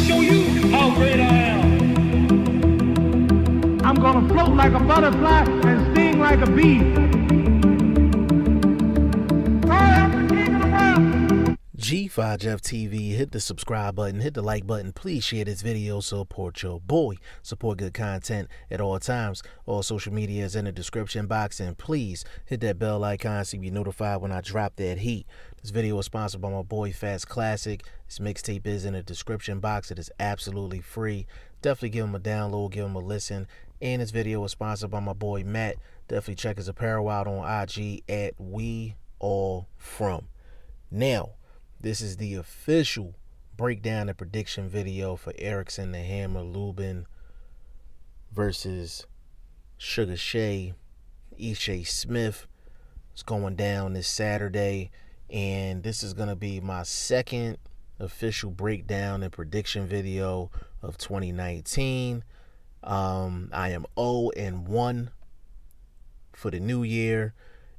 show you how great I am. I'm gonna float like a butterfly and sting like a bee. I am the king of the world. G5 Jeff TV, hit the subscribe button, hit the like button. Please share this video, support your boy. Support good content at all times. All social media is in the description box, and please hit that bell icon so you be notified when I drop that heat. This video is sponsored by my boy Fast Classic. This mixtape is in the description box. It is absolutely free. Definitely give him a download, give him a listen. And this video is sponsored by my boy Matt. Definitely check his apparel out on IG at We All From. Now, this is the official breakdown and prediction video for Erickson the Hammer Lubin versus Sugar Shea, Ishe Smith. It's going down this Saturday, and this is going to be my second official breakdown and prediction video of 2019. I am 0-1 for the new year,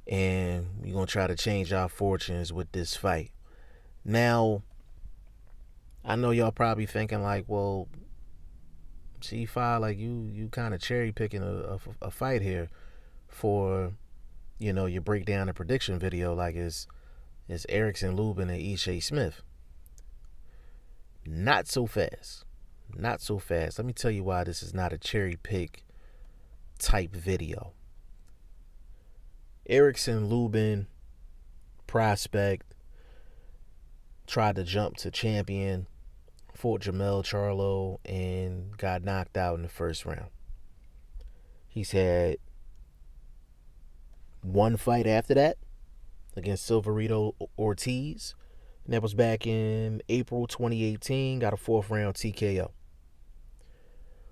and we're going to try to change our fortunes with this fight. Now, I know y'all probably thinking like, well, G5, like you kind of cherry picking a fight here for, you know, your breakdown and prediction video, like it's Erickson Lubin and Ishe Smith. Not so fast. Not so fast. Let me tell you why this is not a cherry pick type video. Erickson Lubin, prospect, tried to jump to champion, fought Jermell Charlo, and got knocked out in the first round. He's had one fight after that against Silverito Ortiz, and that was back in April 2018. Got a 4th round TKO.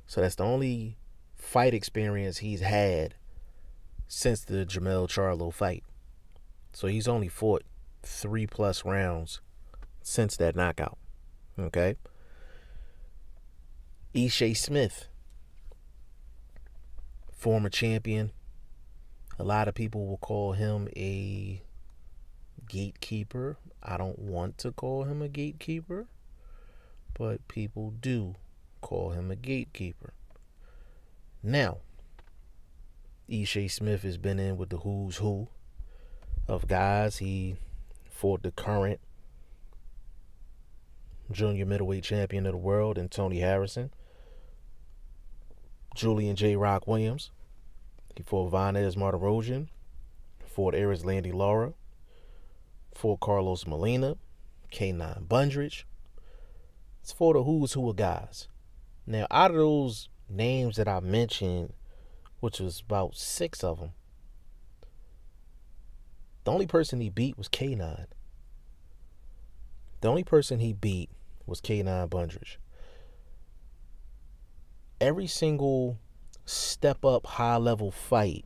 So that's the only fight experience he's had since the Jermell Charlo fight. So he's only fought 3+ rounds since that knockout. Okay. Ishe Smith, former champion. A lot of people will call him a gatekeeper. I don't want to call him a gatekeeper, but people do call him a gatekeeper. Now, Ishe Smith has been in with the who's who of guys. He fought the current junior middleweight champion of the world in Tony Harrison, Julian J. Rock Williams. He fought Vanez Martirosyan, fought Eris Landy Lara, fought Carlos Molina, K9 Bundrich. It's for the who's who of guys. Now, out of those names that I mentioned, which was about 6 of them, the only person he beat was K9. The only person he beat was K9 Bundrich. Every single step up high level fight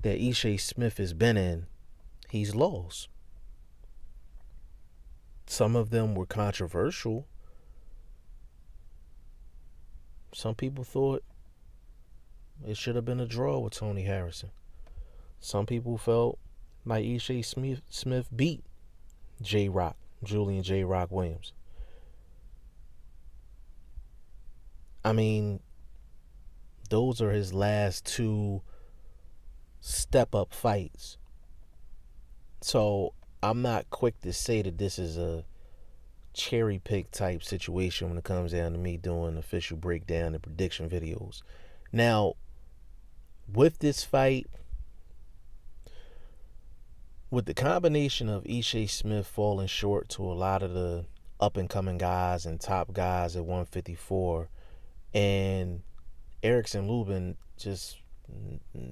that Ishe Smith has been in, he's lost. Some of them were controversial. Some people thought it should have been a draw with Tony Harrison. Some people felt like Ishe Smith beat Julian J. Rock Williams. I mean, those are his last 2 step-up fights. So I'm not quick to say that this is a cherry-pick type situation when it comes down to me doing official breakdown and prediction videos. Now, with this fight, with the combination of Ishe Smith falling short to a lot of the up-and-coming guys and top guys at 154, and Erickson Lubin just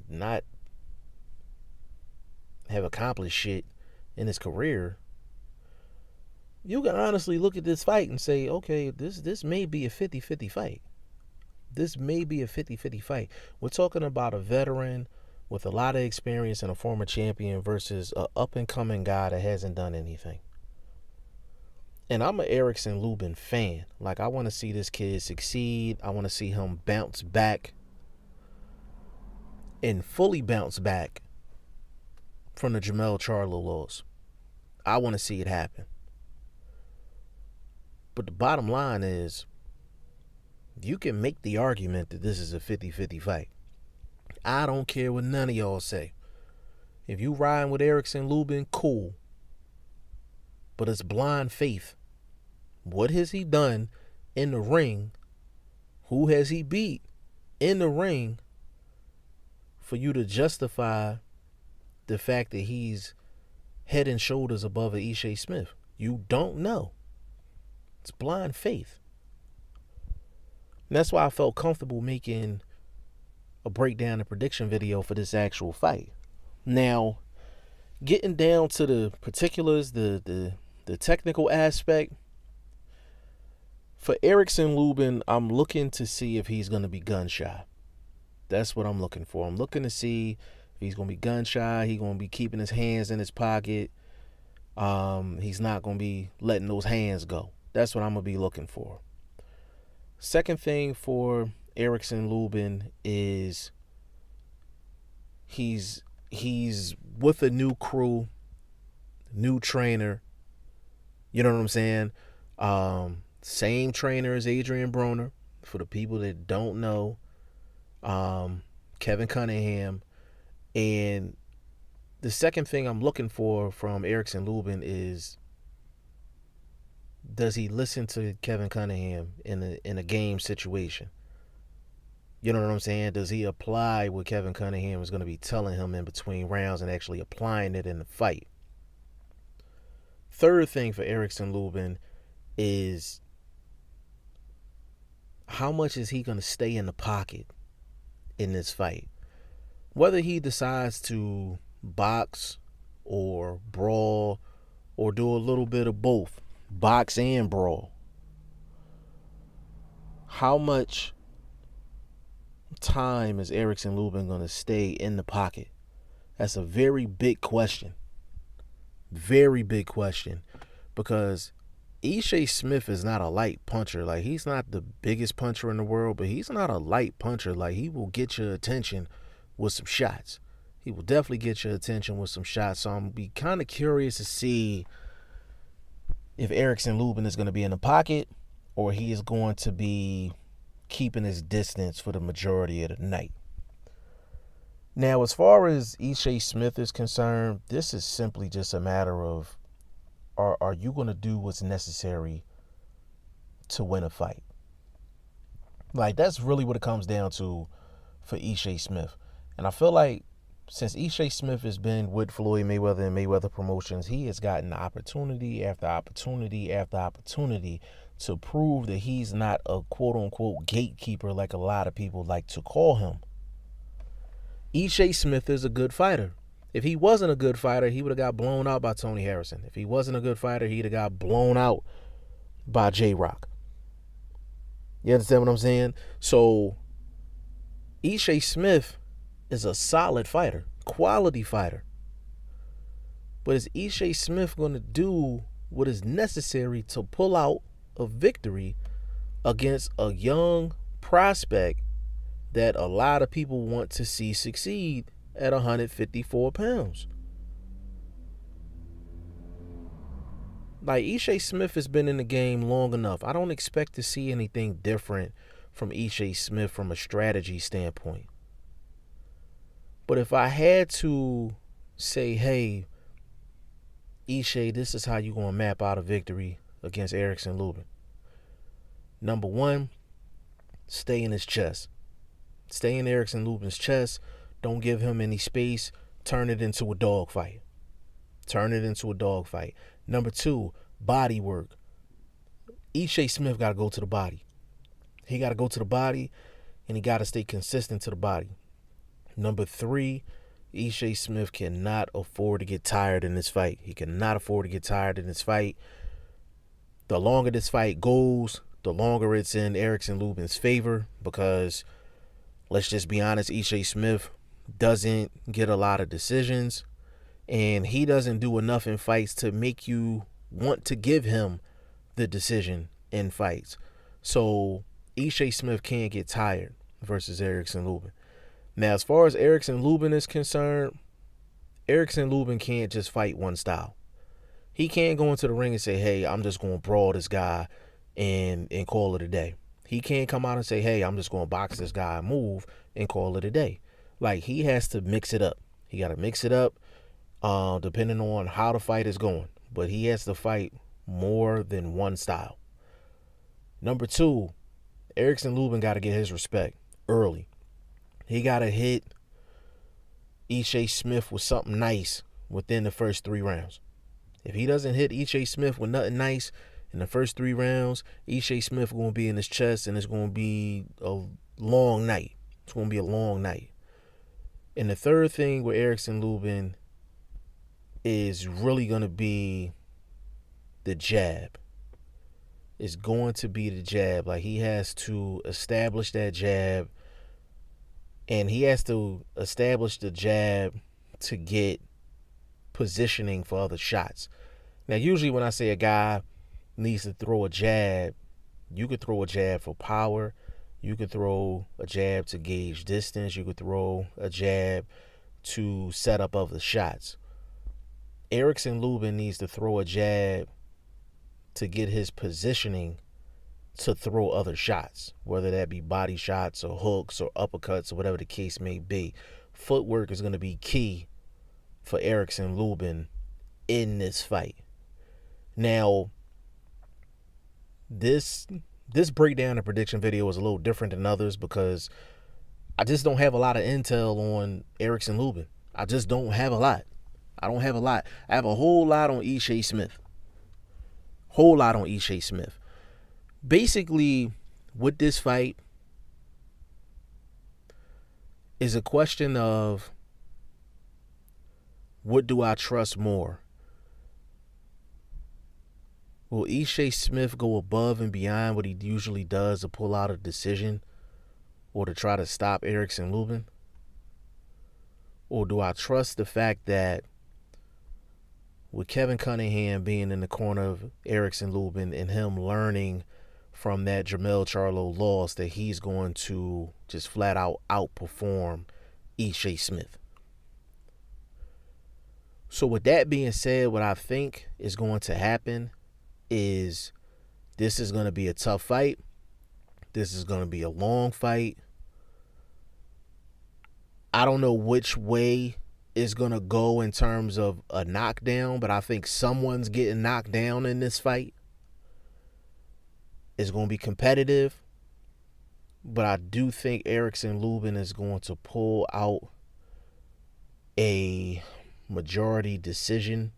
not have accomplished shit in his career, you can honestly look at this fight and say, okay, this may be a 50-50 fight. This may be a 50-50 fight. We're talking about a veteran with a lot of experience and a former champion versus an up-and-coming guy that hasn't done anything. And I'm an Erickson Lubin fan. Like, I want to see this kid succeed. I want to see him bounce back and fully bounce back from the Jermell Charlo loss. I want to see it happen. But the bottom line is, you can make the argument that this is a 50-50 fight. I don't care what none of y'all say. If you riding with Erickson Lubin, cool. But it's blind faith. What has he done in the ring? Who has he beat in the ring for you to justify the fact that he's head and shoulders above an Ishe Smith? You don't know. It's blind faith. And that's why I felt comfortable making a breakdown and prediction video for this actual fight. Now, getting down to the particulars, the technical aspect, for Erickson Lubin, I'm looking to see if he's going to be gun shy. That's what I'm looking for. I'm looking to see if he's going to be gun shy. He's going to be keeping his hands in his pocket. He's not going to be letting those hands go. That's what I'm going to be looking for. Second thing for Erickson Lubin is he's with a new crew, new trainer. You know what I'm saying? Same trainer as Adrian Broner. For the people that don't know, Kevin Cunningham. And the second thing I'm looking for from Erickson Lubin is, does he listen to Kevin Cunningham in a game situation? You know what I'm saying? Does he apply what Kevin Cunningham is going to be telling him in between rounds and actually applying it in the fight? Third thing for Erickson Lubin is, how much is he going to stay in the pocket in this fight? Whether he decides to box or brawl or do a little bit of both, box and brawl, how much time is Erickson Lubin going to stay in the pocket? That's a very big question. Very big question. Because Ishe Smith is not a light puncher. Like, he's not the biggest puncher in the world, but he's not a light puncher. Like, he will get your attention with some shots. He will definitely get your attention with some shots. So I'm be kind of curious to see if Erickson Lubin is going to be in the pocket or he is going to be keeping his distance for the majority of the night. Now, as far as Ishe Smith is concerned, this is simply just a matter of, are you going to do what's necessary to win a fight? Like, that's really what it comes down to for Ishe Smith. And I feel like since Ishe Smith has been with Floyd Mayweather and Mayweather Promotions, he has gotten opportunity after opportunity after opportunity to prove that he's not a quote-unquote gatekeeper like a lot of people like to call him. Ishe Smith is a good fighter. If he wasn't a good fighter, he would have got blown out by Tony Harrison. If he wasn't a good fighter, he'd have got blown out by J-Rock. You understand what I'm saying? So Ishe Smith is a solid fighter, quality fighter. But is Ishe Smith going to do what is necessary to pull out a victory against a young prospect that a lot of people want to see succeed at 154 pounds? Like, Ishe Smith has been in the game long enough. I don't expect to see anything different from Ishe Smith from a strategy standpoint. But if I had to say, hey, Ishe, this is how you're going to map out a victory against Erickson Lubin. Number one, stay in his chest. Stay in Erickson Lubin's chest. Don't give him any space. Turn it into a dogfight. Turn it into a dogfight. Number two, body work. Ishe Smith got to go to the body. He got to go to the body, and he got to stay consistent to the body. Number three, Ishe Smith cannot afford to get tired in this fight. He cannot afford to get tired in this fight. The longer this fight goes, the longer it's in Erickson Lubin's favor, because let's just be honest, Ishe Smith doesn't get a lot of decisions, and he doesn't do enough in fights to make you want to give him the decision in fights. So Ishe Smith can't get tired versus Erickson Lubin. Now, as far as Erickson Lubin is concerned, Erickson Lubin can't just fight one style. He can't go into the ring and say, hey, I'm just going to brawl this guy and call it a day. He can't come out and say, hey, I'm just going to box this guy and move and call it a day. Like, he has to mix it up. He got to mix it up depending on how the fight is going. But he has to fight more than one style. Number two, Erickson Lubin got to get his respect early. He got to hit Ishe Smith with something nice within the first 3 rounds. If he doesn't hit Ishe Smith with nothing nice in the first 3 rounds, Ishe Smith going to be in his chest, and it's going to be a long night. It's going to be a long night. And the third thing with Erickson Lubin is really going to be the jab. It's going to be the jab. Like, he has to establish that jab, and he has to establish the jab to get positioning for other shots. Now, usually when I say a guy needs to throw a jab, you could throw a jab for power. You could throw a jab to gauge distance. You could throw a jab to set up other shots. Erickson Lubin needs to throw a jab to get his positioning to throw other shots, whether that be body shots or hooks or uppercuts or whatever the case may be. Footwork is going to be key for Erickson Lubin in this fight. Now, this breakdown and prediction video is a little different than others because I just don't have a lot of intel on Erickson Lubin. I just don't have a lot. I don't have a lot. I have a whole lot on Ishe Smith. Whole lot on Ishe Smith. Basically, with this fight is a question of, what do I trust more? Will Ishe Smith go above and beyond what he usually does to pull out a decision or to try to stop Erickson Lubin? Or do I trust the fact that with Kevin Cunningham being in the corner of Erickson Lubin and him learning from that Jermell Charlo loss that he's going to just flat out outperform Ishe Smith? So with that being said, what I think is going to happen is this is going to be a tough fight. This is going to be a long fight. I don't know which way it's going to go in terms of a knockdown, but I think someone's getting knocked down in this fight. It's going to be competitive, but I do think Erickson Lubin is going to pull out a majority decision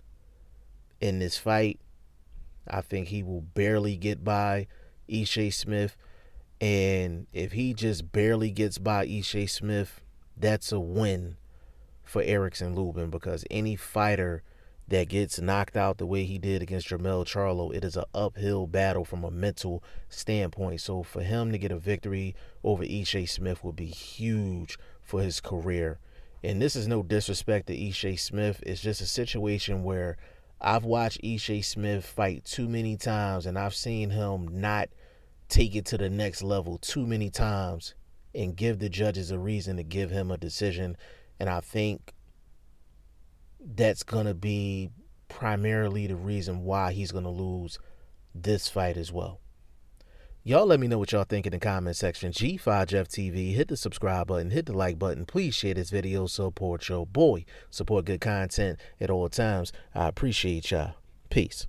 in this fight. I think he will barely get by Ishe Smith. And if he just barely gets by Ishe Smith, that's a win for Erickson Lubin, because any fighter that gets knocked out the way he did against Jermell Charlo, it is an uphill battle from a mental standpoint. So for him to get a victory over Ishe Smith would be huge for his career. And this is no disrespect to Ishe Smith. It's just a situation where I've watched Ishe Smith fight too many times, and I've seen him not take it to the next level too many times and give the judges a reason to give him a decision. And I think that's going to be primarily the reason why he's going to lose this fight as well. Y'all let me know what y'all think in the comment section. G5Jeff TV, hit the subscribe button, hit the like button. Please share this video, support your boy. Support good content at all times. I appreciate y'all. Peace.